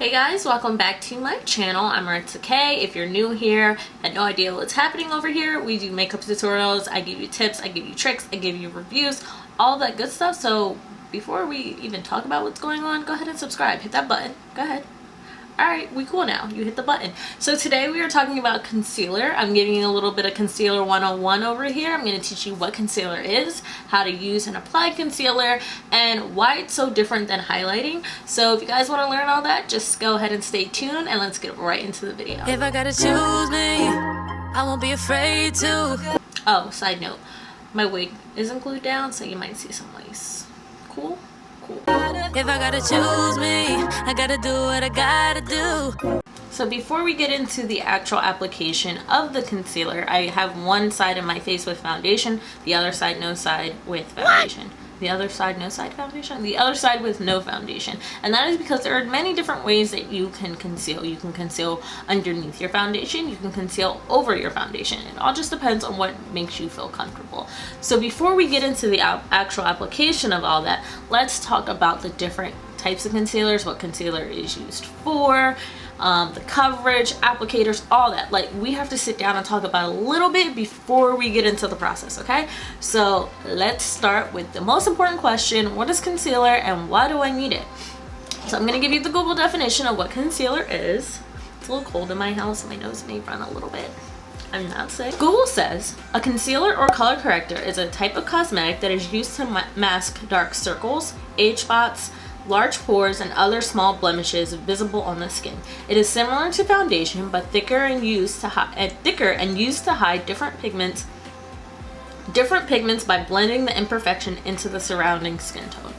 Hey guys, welcome back to my channel. I'm Maritzah. If you're new here, had no idea what's happening over here, we do makeup tutorials. I give you tips, I give you tricks, I give you reviews, all that good stuff. So before we even talk about what's going on, go ahead and subscribe. Hit that button. Go ahead. Alright, we cool now. You hit the button. So today we are talking about concealer. I'm giving you a little bit of concealer 101 over here. I'm going to teach you what concealer is, how to use and apply concealer, and why it's so different than highlighting. So if you guys want to learn all that, just go ahead and stay tuned and let's get right into the video. If I gotta choose me, I won't be afraid to. Oh, side note, my wig isn't glued down, so you might see some lace. Cool? Cool. If I gotta choose me, I gotta do what I gotta do. So before we get into the actual application of the concealer, I have one side of my face with foundation, the other side no side with foundation. The other side no side foundation? The other side with no foundation. And that is because there are many different ways that you can conceal. You can conceal underneath your foundation, you can conceal over your foundation. It all just depends on what makes you feel comfortable. So before we get into the actual application of all that, let's talk about the different types of concealers, what concealer is used for, the coverage, applicators, all that. Like, we have to sit down and talk about a little bit before we get into the process, okay? So let's start with the most important question: what is concealer and why do I need it? So I'm going to give you the Google definition of what concealer is. It's a little cold in my house, my nose may run a little bit. I'm not sick. Google says a concealer or color corrector is a type of cosmetic that is used to mask dark circles, age spots, large pores, and other small blemishes visible on the skin. It is similar to foundation, but thicker and used to hide different pigments by blending the imperfection into the surrounding skin tone.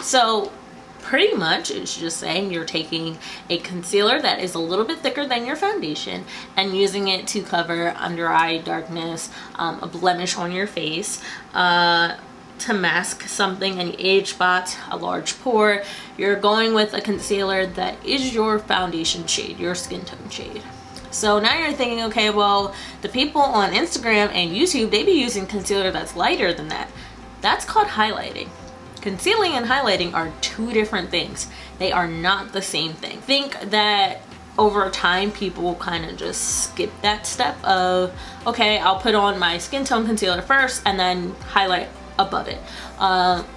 So pretty much it's just saying you're taking a concealer that is a little bit thicker than your foundation and using it to cover under eye darkness, a blemish on your face, to mask something, any age spots, a large pore. You're going with a concealer that is your foundation shade, your skin tone shade. So now you're thinking, okay, well, the people on Instagram and YouTube, they be using concealer that's lighter than that. That's called highlighting. Concealing and highlighting are two different things. They are not the same thing. Think that over time people will kind of just skip that step of, okay, I'll put on my skin tone concealer first and then highlight above it.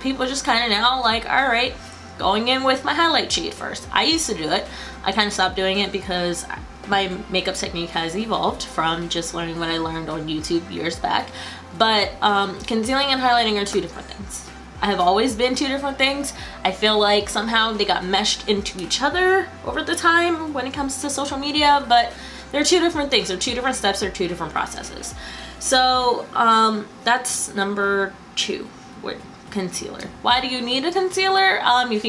People just kind of now like, all right, going in with my highlight shade first. I used to do it. I kind of stopped doing it because my makeup technique has evolved from just learning what I learned on YouTube years back. But concealing and highlighting are two different things. I have always been two different things. I feel like somehow they got meshed into each other over the time when it comes to social media, but they're two different things. They're two different steps. They're two different processes. So that's number 2 with concealer. Why do you need a concealer? You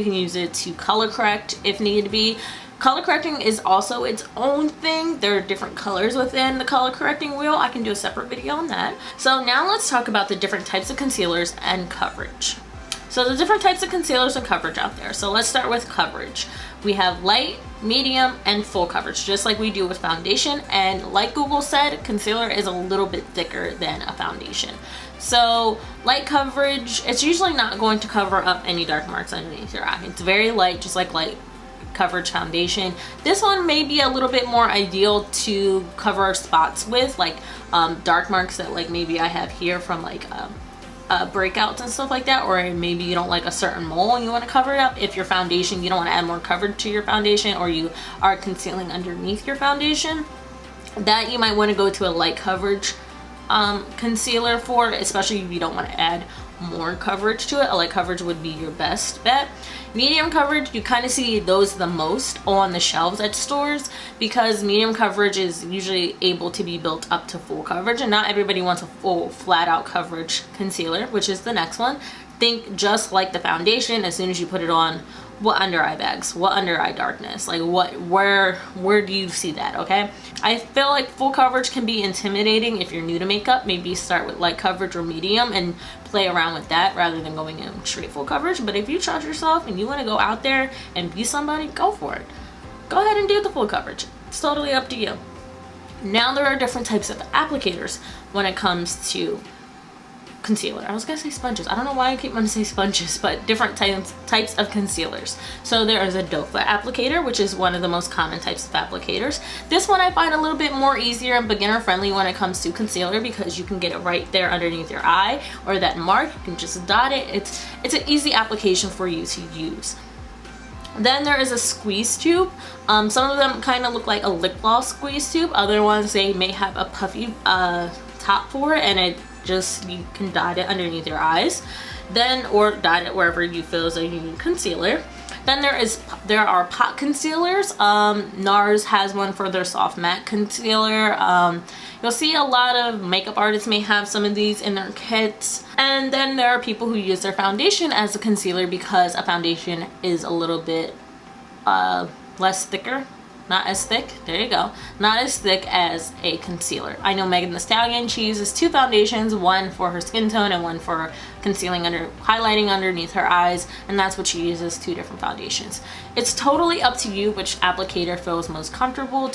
can use it to color correct if need be. Color correcting is also its own thing. There are different colors within the color correcting wheel. I can do a separate video on that. So now let's talk about the different types of concealers and coverage. So the different types of concealers and coverage out there. So let's start with coverage. We have light, medium, and full coverage, just like we do with foundation. And like Google said, concealer is a little bit thicker than a foundation. So light coverage, it's usually not going to cover up any dark marks underneath your eye. It's very light, just like light coverage foundation. This one may be a little bit more ideal to cover spots with, like dark marks that like maybe I have here from like breakouts and stuff like that, or maybe you don't like a certain mole and you want to cover it up. If your foundation, you don't want to add more coverage to your foundation, or you are concealing underneath your foundation, that you might want to go to a light coverage concealer for, especially if you don't want to add more coverage to it. A light coverage would be your best bet. Medium coverage, you kind of see those the most on the shelves at stores, because medium coverage is usually able to be built up to full coverage, and not everybody wants a full flat out coverage concealer, which is the next one. Think just like the foundation, as soon as you put it on, what under eye bags, what under eye darkness, like where do you see that? Okay, I feel like full coverage can be intimidating if you're new to makeup. Maybe start with light coverage or medium and play around with that rather than going in straight full coverage. But if you trust yourself and you want to go out there and be somebody, go for it. Go ahead and do the full coverage. It's totally up to you. Now there are different types of applicators when it comes to concealer. I was gonna say sponges. I don't know why I keep wanting to say sponges, but different types of concealers. So there is a doe foot applicator, which is one of the most common types of applicators. This one I find a little bit more easier and beginner friendly when it comes to concealer, because you can get it right there underneath your eye or that mark. You can just dot it. It's an easy application for you to use. Then there is a squeeze tube. Some of them kind of look like a lip gloss squeeze tube. Other ones, they may have a puffy top for it, and it just, you can dot it underneath your eyes, then, or dot it wherever you feel as though you need concealer. Then there are pot concealers. NARS has one for their soft matte concealer. You'll see a lot of makeup artists may have some of these in their kits. And then there are people who use their foundation as a concealer, because a foundation is a little bit less thicker. Not as thick, there you go, not as thick as a concealer. I know Megan Thee Stallion, she uses two foundations, one for her skin tone and one for concealing highlighting underneath her eyes, and that's what she uses, two different foundations. It's totally up to you which applicator feels most comfortable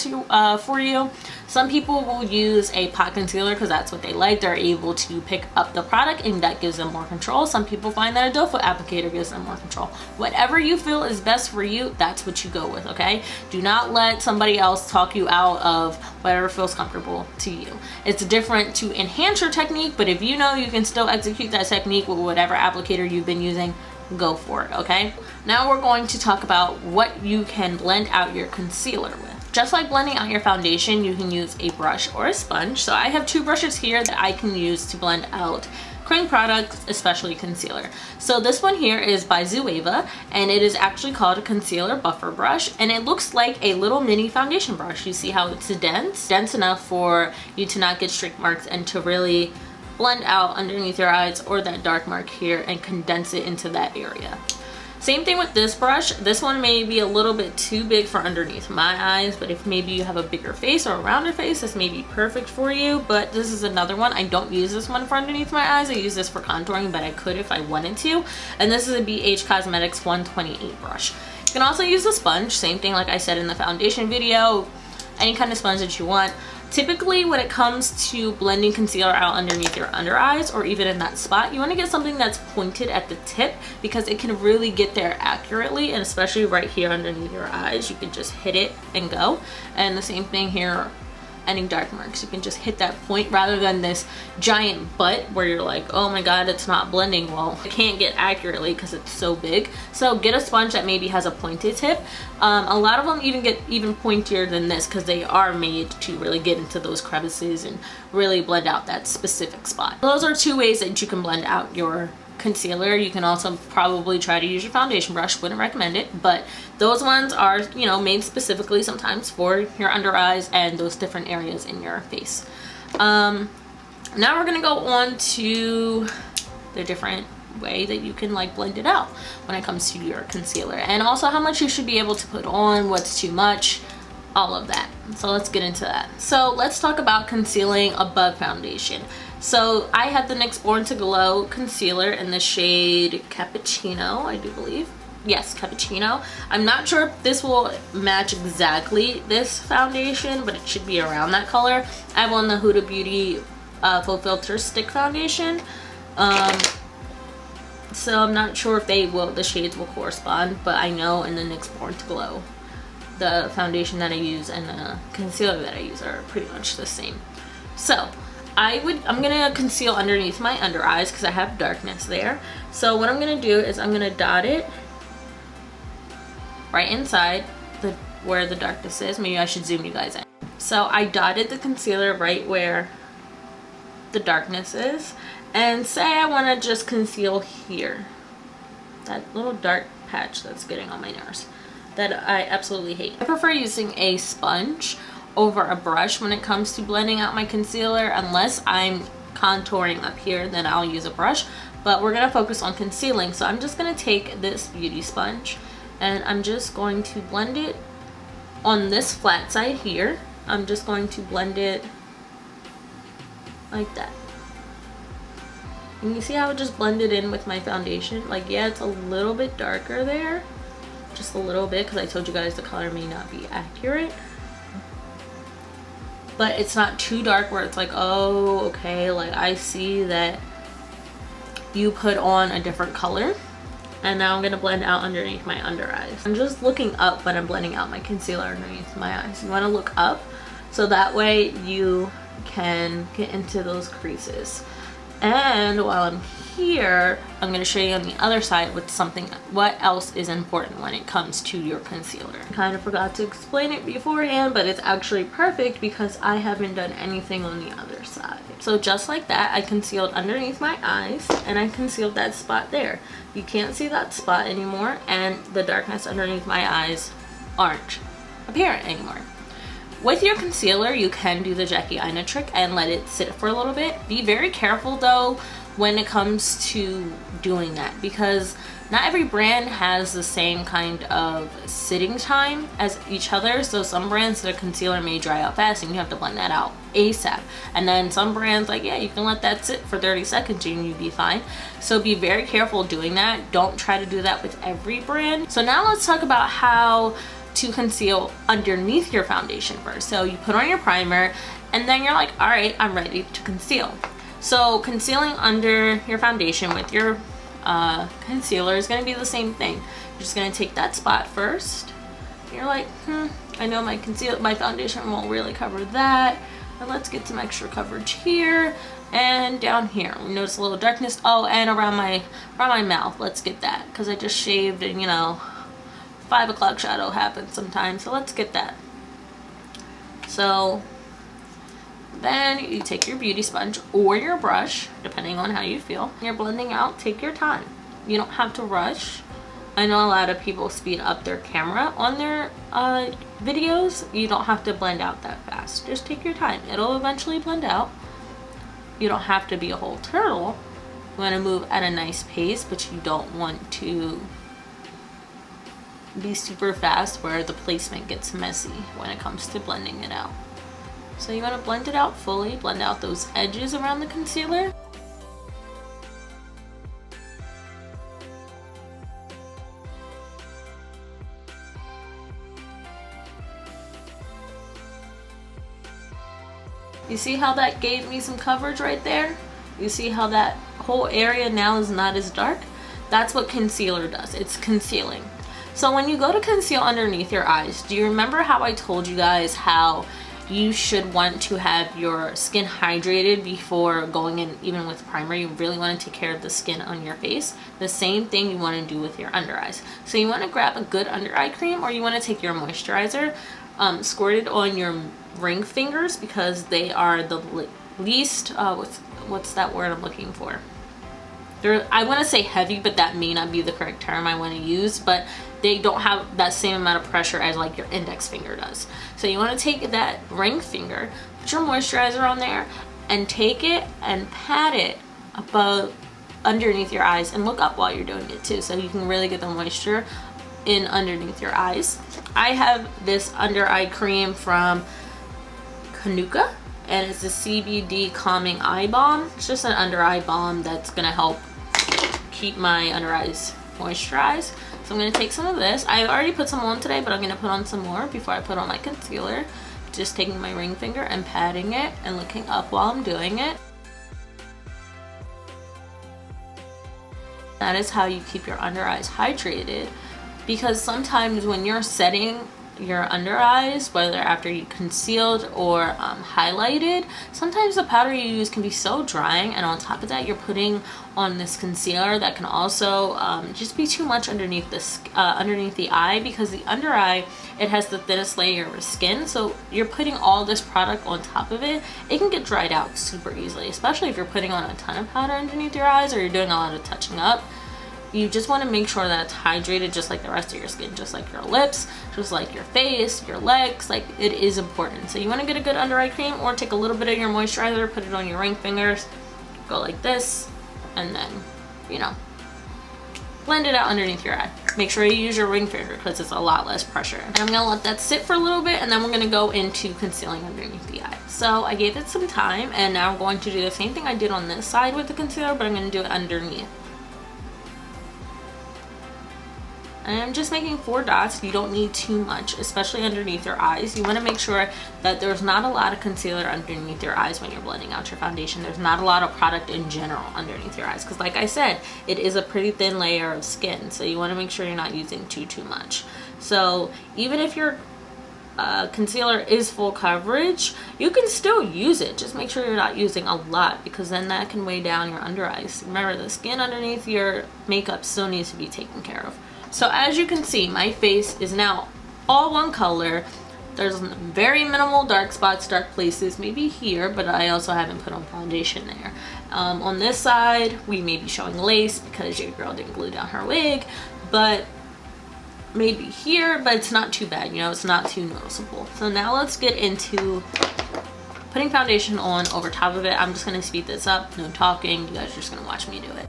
for you. Some people will use a pot concealer because that's what they like. They're able to pick up the product and that gives them more control. Some people find that a doe foot applicator gives them more control. Whatever you feel is best for you, that's what you go with, okay? Do not let somebody else talk you out of whatever feels comfortable to you. It's different to enhance your technique, but if you know you can still execute that technique with whatever applicator you've been using, go for it, okay? Now we're going to talk about what you can blend out your concealer with. Just like blending out your foundation, you can use a brush or a sponge. So I have two brushes here that I can use to blend out cream products, especially concealer. So this one here is by Zoeva, and it is actually called a concealer buffer brush, and it looks like a little mini foundation brush. You see how it's dense enough for you to not get streak marks and to really blend out underneath your eyes or that dark mark here and condense it into that area. Same thing with this brush. This one may be a little bit too big for underneath my eyes, but if maybe you have a bigger face or a rounder face, this may be perfect for you. But this is another one. I don't use this one for underneath my eyes. I use this for contouring, but I could if I wanted to. And this is a BH Cosmetics 128 brush. You can also use a sponge. Same thing like I said in the foundation video. Any kind of sponge that you want. Typically, when it comes to blending concealer out underneath your under eyes or even in that spot, you want to get something that's pointed at the tip, because it can really get there accurately, and especially right here underneath your eyes, you can just hit it and go. And the same thing here, any dark marks, you can just hit that point rather than this giant butt where you're like, oh my god, it's not blending well. It can't get accurately because it's so big. So get a sponge that maybe has a pointed tip. A lot of them even get even pointier than this because they are made to really get into those crevices and really blend out that specific spot. Those are two ways that you can blend out your concealer. You can also probably try to use your foundation brush. Wouldn't recommend it, but those ones are, you know, made specifically sometimes for your under eyes and those different areas in your face. Now we're gonna go on to the different way that you can like blend it out when it comes to your concealer, and also how much you should be able to put on, what's too much, all of that. So let's get into that. So let's talk about concealing above foundation. So I have the NYX Born to Glow concealer in the shade Cappuccino, I do believe. Yes, Cappuccino. I'm not sure if this will match exactly this foundation, but it should be around that color. I have on the Huda Beauty Full Filter Stick Foundation. So I'm not sure if the shades will correspond, but I know in the NYX Born to Glow, the foundation that I use and the concealer that I use are pretty much the same. So I'm gonna conceal underneath my under eyes because I have darkness there. So what I'm gonna do is I'm gonna dot it right inside where the darkness is. Maybe I should zoom you guys in. So I dotted the concealer right where the darkness is, and say I want to just conceal here, that little dark patch that's getting on my nose that I absolutely hate. I prefer using a sponge over a brush when it comes to blending out my concealer. Unless I'm contouring up here, then I'll use a brush, but we're gonna focus on concealing. So I'm just gonna take this beauty sponge and I'm just going to blend it on this flat side here. I'm just going to blend it like that. And you see how it just blended in with my foundation? Like, yeah, it's a little bit darker there, just a little bit, because I told you guys the color may not be accurate. But it's not too dark where it's like, oh, okay, like I see that you put on a different color. And now I'm gonna blend out underneath my under eyes. I'm just looking up when I'm blending out my concealer underneath my eyes. You wanna look up so that way you can get into those creases. And while I'm here, I'm gonna show you on the other side what else is important when it comes to your concealer. I kind of forgot to explain it beforehand, but it's actually perfect because I haven't done anything on the other side. So just like that, I concealed underneath my eyes and I concealed that spot there. You can't see that spot anymore, and the darkness underneath my eyes aren't apparent anymore. With your concealer, you can do the Jackie Aina trick and let it sit for a little bit. Be very careful though when it comes to doing that, because not every brand has the same kind of sitting time as each other. So some brands, their concealer may dry out fast and you have to blend that out ASAP. And then some brands, like, yeah, you can let that sit for 30 seconds and you'll be fine. So be very careful doing that. Don't try to do that with every brand. So now let's talk about how to conceal underneath your foundation first. So you put on your primer and then you're like, all right, I'm ready to conceal. So concealing under your foundation with your concealer is going to be the same thing. You're just going to take that spot first. You're like, I know my foundation won't really cover that, but let's get some extra coverage here and down here. We notice a little darkness. Oh, and around my mouth. Let's get that because I just shaved and 5 o'clock shadow happens sometimes, so let's get that. So then you take your beauty sponge or your brush, depending on how you feel. You're blending out, take your time. You don't have to rush. I know a lot of people speed up their camera on their videos. You don't have to blend out that fast. Just take your time. It'll eventually blend out. You don't have to be a whole turtle. You want to move at a nice pace, but you don't want to be super fast where the placement gets messy when it comes to blending it out. So you want to blend it out fully, blend out those edges around the concealer. You see how that gave me some coverage right there? You see how that whole area now is not as dark? That's what concealer does. It's concealing. So when you go to conceal underneath your eyes, do you remember how I told you guys how you should want to have your skin hydrated before going in, even with primer? You really want to take care of the skin on your face. The same thing you want to do with your under eyes. So you want to grab a good under eye cream, or you want to take your moisturizer, squirt it on your ring fingers, because they are the least, what's that word I'm looking for? I want to say heavy, but that may not be the correct term I want to use, but they don't have that same amount of pressure as like your index finger does. So you want to take that ring finger, put your moisturizer on there, and take it and pat it above underneath your eyes, and look up while you're doing it too, so you can really get the moisture in underneath your eyes. I have this under eye cream from Kanuka, and it's a CBD calming eye balm. It's just an under eye balm that's gonna help keep my under eyes moisturized. So I'm gonna take some of this. I already put some on today, but I'm gonna put on some more before I put on my concealer. Just taking my ring finger and patting it and looking up while I'm doing it. That is how you keep your under eyes hydrated, because sometimes when you're setting your under eyes, whether after you concealed or highlighted, sometimes the powder you use can be so drying, and on top of that you're putting on this concealer that can also just be too much underneath the eye, because the under eye, it has the thinnest layer of skin, so you're putting all this product on top of it. It can get dried out super easily, especially if you're putting on a ton of powder underneath your eyes or you're doing a lot of touching up. You just want to make sure that it's hydrated just like the rest of your skin, just like your lips, just like your face, your legs. Like, it is important. So you want to get a good under eye cream, or take a little bit of your moisturizer, put it on your ring fingers, go like this, and then, blend it out underneath your eye. Make sure you use your ring finger because it's a lot less pressure. And I'm going to let that sit for a little bit, and then we're going to go into concealing underneath the eye. So I gave it some time, and now I'm going to do the same thing I did on this side with the concealer, but I'm going to do it underneath. And I'm just making 4 dots. You don't need too much, especially underneath your eyes. You want to make sure that there's not a lot of concealer underneath your eyes when you're blending out your foundation. There's not a lot of product in general underneath your eyes, because like I said, it is a pretty thin layer of skin, so you want to make sure you're not using too much. So even if your concealer is full coverage, you can still use it. Just make sure you're not using a lot, because then that can weigh down your under eyes. Remember, the skin underneath your makeup still needs to be taken care of. So as you can see, my face is now all one color. There's very minimal dark spots, dark places, maybe here, but I also haven't put on foundation there. On this side, we may be showing lace because your girl didn't glue down her wig, but maybe here, but it's not too bad, you know, it's not too noticeable. So now let's get into putting foundation on over top of it. I'm just gonna speed this up, no talking, you guys are just gonna watch me do it.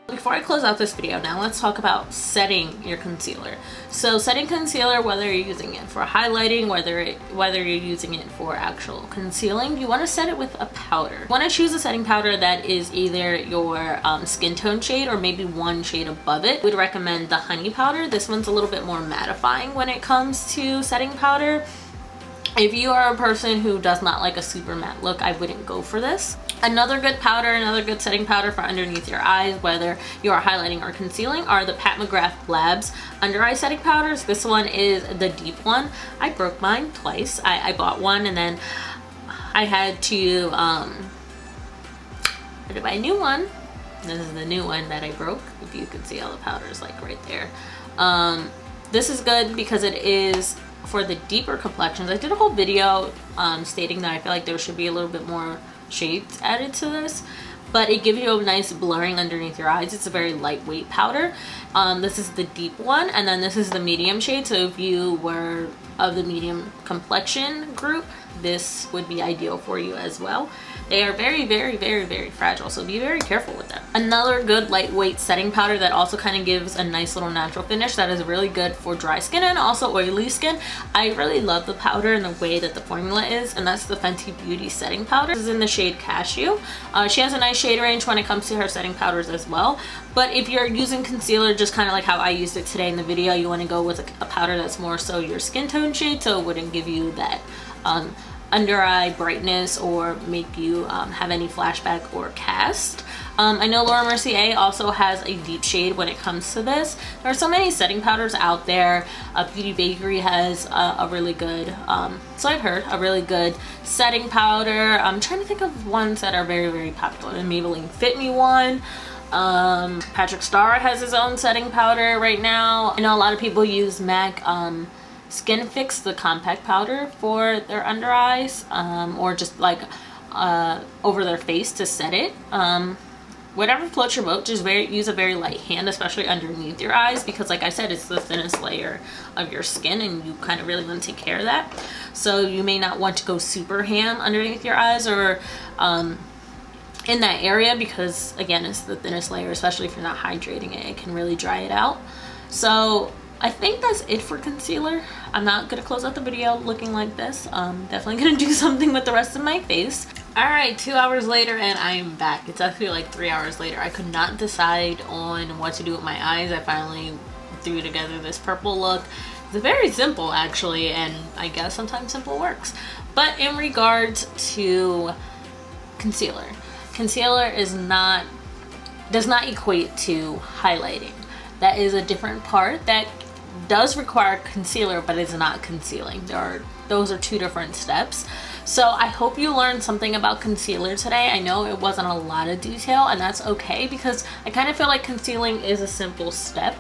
Before I close out this video, now let's talk about setting your concealer. So setting concealer, whether you're using it for highlighting, whether you're using it for actual concealing, you want to set it with a powder. You want to choose a setting powder that is either your skin tone shade or maybe one shade above it. I would recommend the honey powder. This one's a little bit more mattifying when it comes to setting powder. If you are a person who does not like a super matte look, I wouldn't go for this. Another good powder, another good setting powder for underneath your eyes, whether you are highlighting or concealing, are the Pat McGrath Labs under eye setting powders. This one is the deep one. I broke mine twice. I bought one and then I had to buy a new one. This is the new one that I broke. If you can see all the powders like right there. This is good because it is for the deeper complexions. I did a whole video stating that I feel like there should be a little bit more shades added to this, but it gives you a nice blurring underneath your eyes. It's a very lightweight powder. This is the deep one, and then this is the medium shade. So if you were of the medium complexion group, this would be ideal for you as well. They are very, very, very, very fragile, so be very careful with them. Another good lightweight setting powder that also kind of gives a nice little natural finish that is really good for dry skin and also oily skin. I really love the powder and the way that the formula is, and that's the Fenty Beauty setting powder. This is in the shade Cashew. She has a nice shade range when it comes to her setting powders as well, but if you're using concealer just kind of like how I used it today in the video, you want to go with a powder that's more so your skin tone shade, so it wouldn't give you that under eye brightness or make you have any flashback or cast. I know Laura Mercier also has a deep shade when it comes to this. There are so many setting powders out there. Beauty Bakery has a really good, so I've heard, a really good setting powder. I'm trying to think of ones that are very, very popular. The Maybelline Fit Me one. Patrick Starrr has his own setting powder right now. I know a lot of people use MAC Skin Fix, the compact powder, for their under eyes, or just like over their face to set it. Whatever floats your boat, just use a very light hand, especially underneath your eyes, because like I said, it's the thinnest layer of your skin and you kind of really want to take care of that. So you may not want to go super ham underneath your eyes or in that area, because again, it's the thinnest layer, especially if you're not hydrating it. It can really dry it out. So I think that's it for concealer. I'm not gonna close out the video looking like this. Definitely gonna do something with the rest of my face. Alright, 2 hours later and I am back. It's actually like 3 hours later. I could not decide on what to do with my eyes. I finally threw together this purple look. It's very simple actually, and I guess sometimes simple works. But in regards to concealer, concealer does not equate to highlighting. That is a different part that does require concealer, but it's not concealing. Those are two different steps. So I hope you learned something about concealer today. I know it wasn't a lot of detail, and that's okay, because I kind of feel like concealing is a simple step.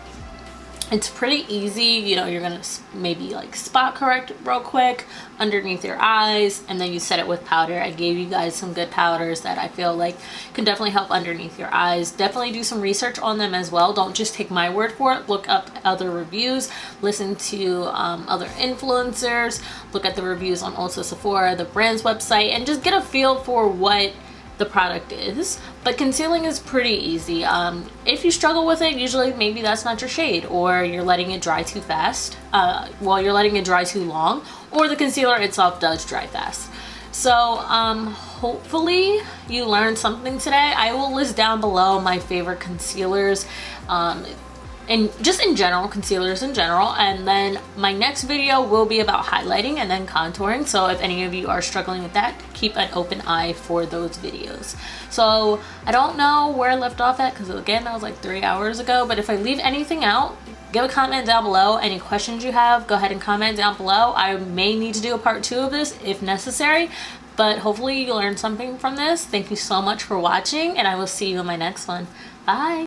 It's pretty easy. You know, you're gonna maybe like spot correct real quick underneath your eyes, and then you set it with powder. I gave you guys some good powders that I feel like can definitely help underneath your eyes. Definitely do some research on them as well. Don't just take my word for it. Look up other reviews, listen to other influencers, look at the reviews on Ulta, Sephora, the brand's website, and just get a feel for what the product is. But concealing is pretty easy. If you struggle with it, usually maybe that's not your shade, or you're letting it dry too fast. You're letting it dry too long, or the concealer itself does dry fast. So hopefully you learned something today. I will list down below my favorite concealers, and just in general, concealers in general, and then my next video will be about highlighting and then contouring. So if any of you are struggling with that, keep an open eye for those videos. So I don't know where I left off at, because again, that was like 3 hours ago, but if I leave anything out, give a comment down below. Any questions you have, go ahead and comment down below. I may need to do a part 2 of this if necessary, but hopefully you learned something from this. Thank you so much for watching, and I will see you in my next one. Bye.